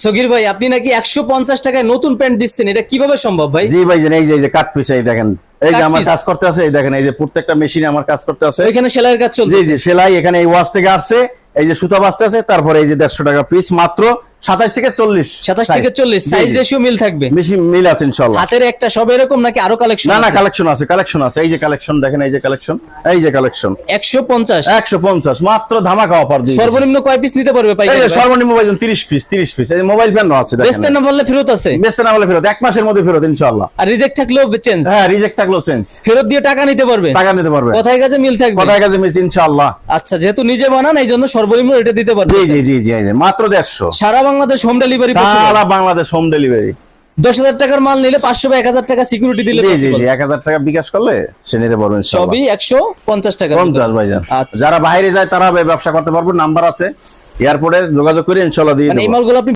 সগির ভাই, আপনি নাকি 150 টাকায় নতুন প্যান্ট দিচ্ছেন, এটা কিভাবে সম্ভব ভাই? জি ভাইজান, এই যে কাট পিস, এই দেখেন, এই যে কাট আমার পিস? কাজ করতে আছে, এই দেখেন, এই যে প্রত্যেকটা মেশিনে আমার কাজ করতে আছে। ওইখানে সেলাইয়ের কাজ জি চলছে? জি, সেলাই এখানে এই ওয়াশ থেকে আসছে, এই যে সুতা বাঁচতে আছে, তারপরে এই যে 150 টাকা পিস, মাত্র 27 থেকে 40। 27 থেকে 40 সাইজ রেশিও মিল থাকবে? মেশিন মিল আছে ইনশাআল্লাহ। হাতের একটা সব এরকম নাকি আরো কালেকশন? না না, কালেকশন আছে, কালেকশন আছে, এই যে কালেকশন দেখেন, এই যে কালেকশন, এই যে কালেকশন 150 150 মাত্র ধামাকা অফার দিয়ে। সর্বনিম্ন কয় পিস নিতে পারবে এই পাইকারি যে ভাই? সর্বনিম্ন ভাইজান 30 পিস, 30 পিস। এই যে মোবাইল ফ্যান আছে দেখেন, বেচতে না বললে ফেরত আছে? বেচতে না হলে ফেরত, 1 মাসের মধ্যে ফেরত ইনশাআল্লাহ। আর রিজেক্ট থাকলেও চেঞ্জ? হ্যাঁ, রিজেক্ট থাকলেও চেঞ্জ, ফেরত দিয়ে টাকা নিতে পারবে? টাকা নিতে পারবে, কোথায় কাজে মিল থাকবে? কথায় কাজে মিল ইনশাআল্লাহ। আচ্ছা, যেহেতু নিজে বানান এই জন্য সর্বনিম্ন এটা দিতে পারবে। জি জি জি জি, এই যে মাত্র 150। সারা বাংলাদেশ হোম ডেলিভারি? সারা বাংলাদেশ হোম ডেলিভারি। 10,000 টাকার মাল নিলে 500 বা 1000 টাকা সিকিউরিটি দিলে জি জি possible? জি, 1000 টাকা বিকাশ করলে সে নিতে পারবে ইনশাআল্লাহ। সবই 150 টাকা? 50 ভাইজান। আচ্ছা। যারা বাইরে যায় তারা ব্যবসা করতে পারবে, নাম্বার আছে, এয়ারপোর্টে যোগাযোগ করে ইনশাআল্লাহ দিয়ে মানে এই দেব। মালগুলো আপনি